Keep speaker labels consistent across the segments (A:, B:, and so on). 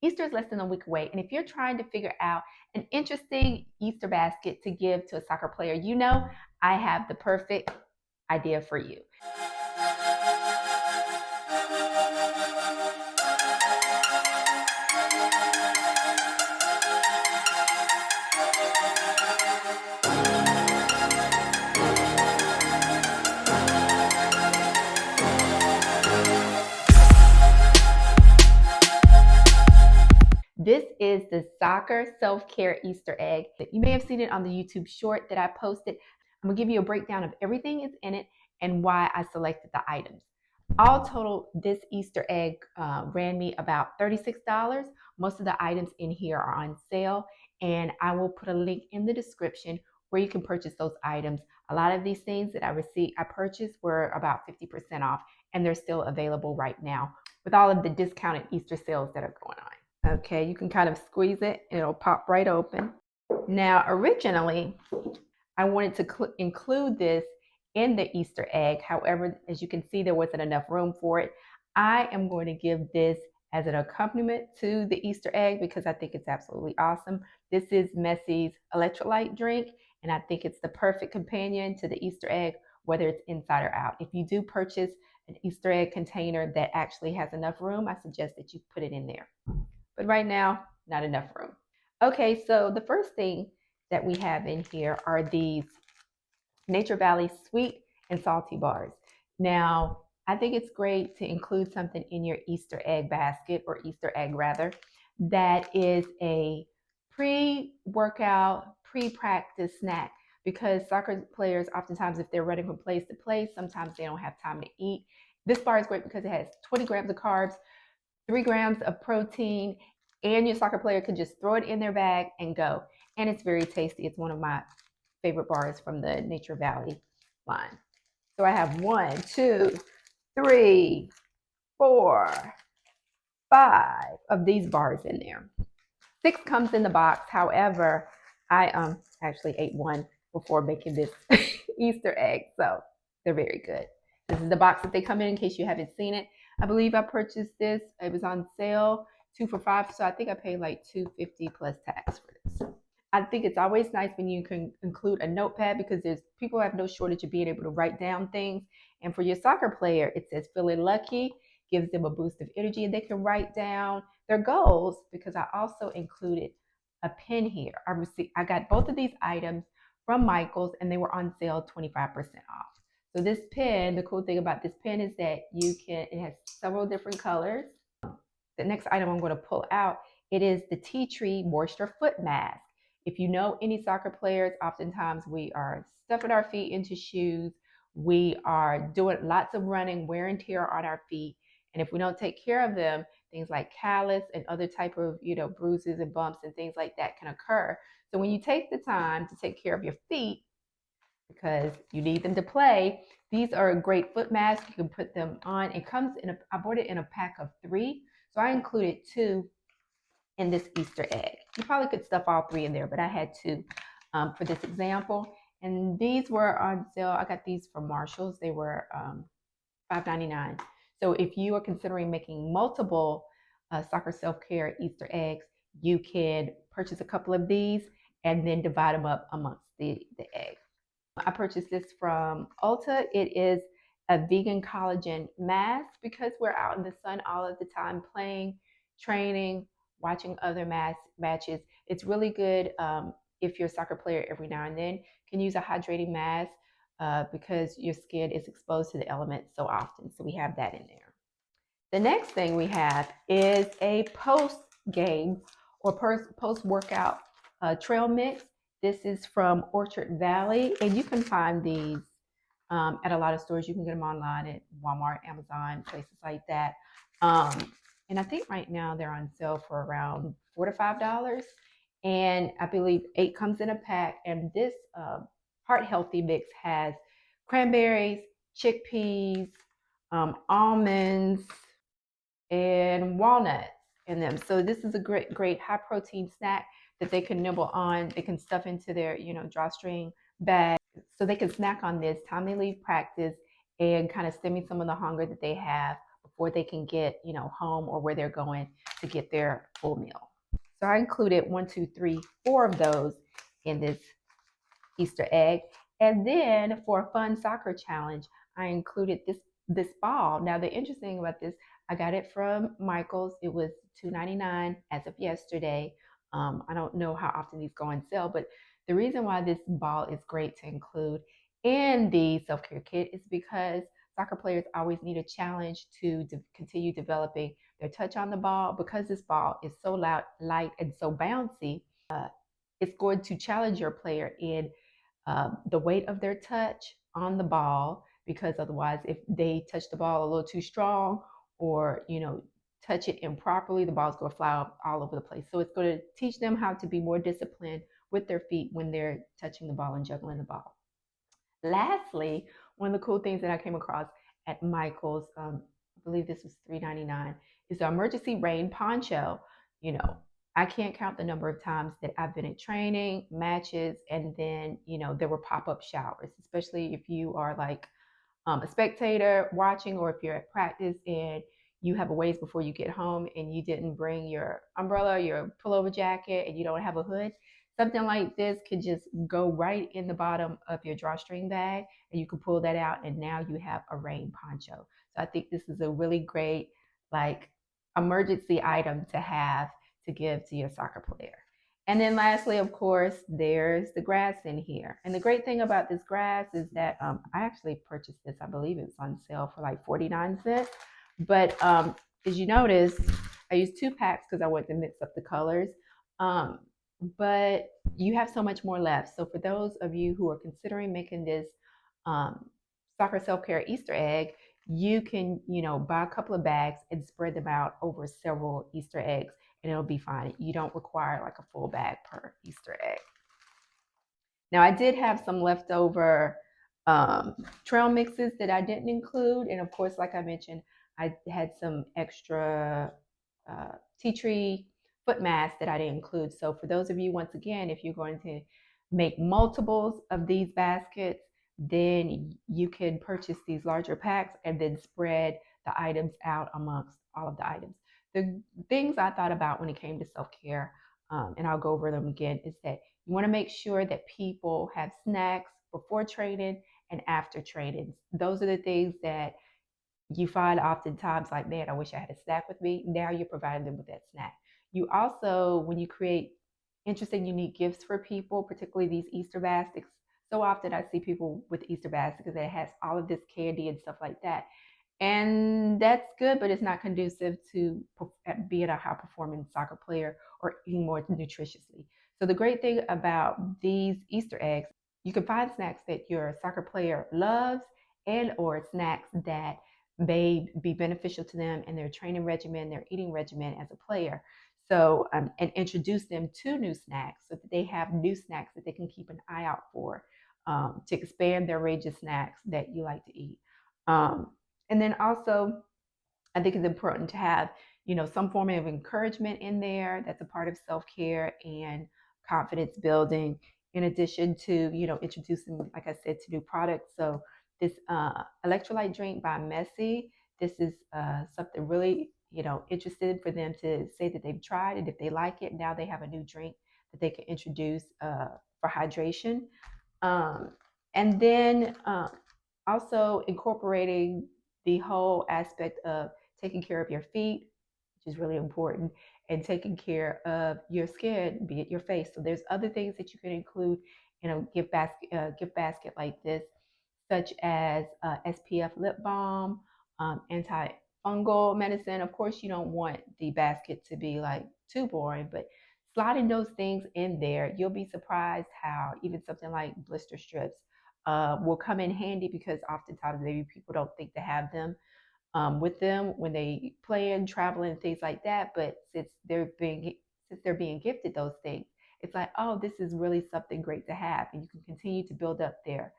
A: Easter is less than a week away, and if you're trying to figure out an interesting Easter basket to give to a soccer player, you know I have the perfect idea for you. This is the soccer self-care Easter egg. You may have seen it on the YouTube short that I posted. I'm gonna give you a breakdown of everything that's in it and why I selected the items. All total, this Easter egg ran me about $36. Most of the items in here are on sale, and I will put a link in the description where you can purchase those items. A lot of these things that I purchased were about 50% off, and they're still available right now with all of the discounted Easter sales that are going on. Okay, you can kind of squeeze it and it'll pop right open. Now, originally, I wanted to include this in the Easter egg. However, as you can see, there wasn't enough room for it. I am going to give this as an accompaniment to the Easter egg because I think it's absolutely awesome. This is Messi's electrolyte drink, and I think it's the perfect companion to the Easter egg, whether it's inside or out. If you do purchase an Easter egg container that actually has enough room, I suggest that you put it in there. But right now, not enough room. Okay, so the first thing that we have in here are these Nature Valley sweet and salty bars. Now, I think it's great to include something in your Easter egg basket, or Easter egg rather, that is a pre-workout, pre-practice snack, because soccer players, oftentimes if they're running from place to place, sometimes they don't have time to eat. This bar is great because it has 20 grams of carbs, 3 grams of protein, and your soccer player can just throw it in their bag and go. And it's very tasty. It's one of my favorite bars from the Nature Valley line. So I have 1, 2, 3, 4, 5 of these bars in there. 6 comes in the box. However, I actually ate one before making this Easter egg, so they're very good. This is the box that they come in case you haven't seen it. I believe I purchased this. It was on sale, 2 for $5, so I think I paid like $2.50 plus tax for this. I think it's always nice when you can include a notepad because there's people have no shortage of being able to write down things. And for your soccer player, it says feeling lucky, gives them a boost of energy, and they can write down their goals because I also included a pen here. I got both of these items from Michaels and they were on sale 25% off. So this pen, the cool thing about this pen is that it has several different colors. The next item I'm going to pull out, it is the Tea Tree Moisture Foot Mask. If you know any soccer players, oftentimes we are stuffing our feet into shoes. We are doing lots of running, wear and tear on our feet. And if we don't take care of them, things like callus and other type of, bruises and bumps and things like that can occur. So when you take the time to take care of your feet, because you need them to play, these are a great foot mask. You can put them on. I bought it in a pack of 3. So I included 2 in this Easter egg. You probably could stuff all 3 in there, but I had 2 for this example. And these were on sale. I got these from Marshalls. They were $5.99. So if you are considering making multiple soccer self-care Easter eggs, you can purchase a couple of these and then divide them up amongst the eggs. I purchased this from Ulta. It is a vegan collagen mask because we're out in the sun all of the time playing, training, watching other matches. It's really good if you're a soccer player every now and then. Can use a hydrating mask because your skin is exposed to the elements so often. So we have that in there. The next thing we have is a post-game or post-workout trail mix. This is from Orchard Valley, and you can find these at a lot of stores. You can get them online at Walmart, Amazon, places like that. And I think right now they're on sale for around $4 to $5. And I believe 8 comes in a pack. And this heart healthy mix has cranberries, chickpeas, almonds, and walnuts in them. So this is a great high protein snack that they can nibble on. They can stuff into their, drawstring bag. So they can snack on this time they leave practice and kind of stemming some of the hunger that they have before they can get, home or where they're going to get their full meal. So I included 1, 2, 3, 4 of those in this Easter egg. And then for a fun soccer challenge, I included this ball. Now the interesting thing about this, I got it from Michael's. It was $2.99 as of yesterday. I don't know how often these go on sale, but the reason why this ball is great to include in the self-care kit is because soccer players always need a challenge to continue developing their touch on the ball. Because this ball is so light and so bouncy, it's going to challenge your player in the weight of their touch on the ball, because otherwise if they touch the ball a little too strong, or touch it improperly, the ball's going to fly all over the place. So it's going to teach them how to be more disciplined with their feet when they're touching the ball and juggling the ball. Lastly, one of the cool things that I came across at Michael's, I believe this was $3.99, is the emergency rain poncho. I can't count the number of times that I've been at training, matches, and then, there were pop-up showers, especially if you are like a spectator watching, or if you're at practice and you have a ways before you get home and you didn't bring your umbrella, your pullover jacket, and you don't have a hood. Something like this could just go right in the bottom of your drawstring bag, and you can pull that out, and now you have a rain poncho. So I think this is a really great, like, emergency item to have to give to your soccer player. And then lastly, of course, there's the grass in here. And the great thing about this grass is that I actually purchased this. I believe it was on sale for like 49 cents. But as you notice, I used 2 packs because I wanted to mix up the colors. But you have so much more left. So for those of you who are considering making this soccer self-care Easter egg, you can, buy a couple of bags and spread them out over several Easter eggs, and it'll be fine. You don't require like a full bag per Easter egg. Now I did have some leftover trail mixes that I didn't include. And of course, like I mentioned, I had some extra tea tree foot masks that I didn't include. So for those of you, once again, if you're going to make multiples of these baskets, then you can purchase these larger packs and then spread the items out amongst all of the items. The things I thought about when it came to self-care, and I'll go over them again, is that you want to make sure that people have snacks before training and after training. Those are the things that you find oftentimes, like, man, I wish I had a snack with me. Now you're providing them with that snack. You also, when you create interesting, unique gifts for people, particularly these Easter baskets, so often I see people with Easter baskets because it has all of this candy and stuff like that. And that's good, but it's not conducive to being a high performing soccer player or eating more nutritiously. So the great thing about these Easter eggs, you can find snacks that your soccer player loves, and or snacks that may be beneficial to them in their training regimen, their eating regimen as a player. So, and introduce them to new snacks so that they have new snacks that they can keep an eye out for, to expand their range of snacks that you like to eat. And then also, I think it's important to have, some form of encouragement in there. That's a part of self-care and confidence building, in addition to, introducing, like I said, to new products. So this electrolyte drink by Messi, this is something really, interested for them to say that they've tried it. If they like it, now they have a new drink that they can introduce for hydration. Um, and then also incorporating the whole aspect of taking care of your feet, which is really important, and taking care of your skin, be it your face. So there's other things that you can include in a gift basket like this, such as SPF lip balm, antifungal medicine. Of course, you don't want the basket to be like too boring, but sliding those things in there, you'll be surprised how even something like blister strips will come in handy, because oftentimes maybe people don't think to have them with them when they plan, travel, and things like that. But since they're being gifted those things, it's like, oh, this is really something great to have, and you can continue to build up their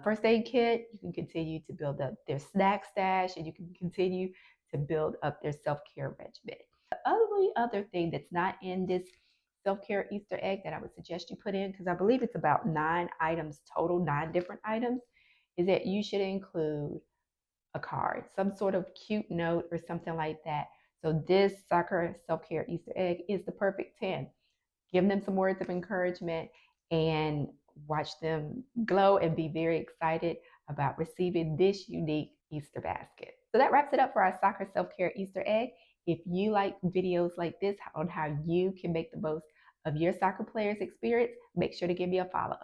A: first aid kit. You can continue to build up their snack stash, and you can continue to build up their self-care regimen. The only other thing that's not in this self-care Easter egg that I would suggest you put in, because I believe it's about 9 items total, 9 different items, is that you should include a card, some sort of cute note or something like that. So this soccer self-care Easter egg is the perfect 10. Give them some words of encouragement and watch them glow and be very excited about receiving this unique Easter basket. So that wraps it up for our soccer self-care Easter egg. If you like videos like this on how you can make the most of your soccer players experience, make sure to give me a follow.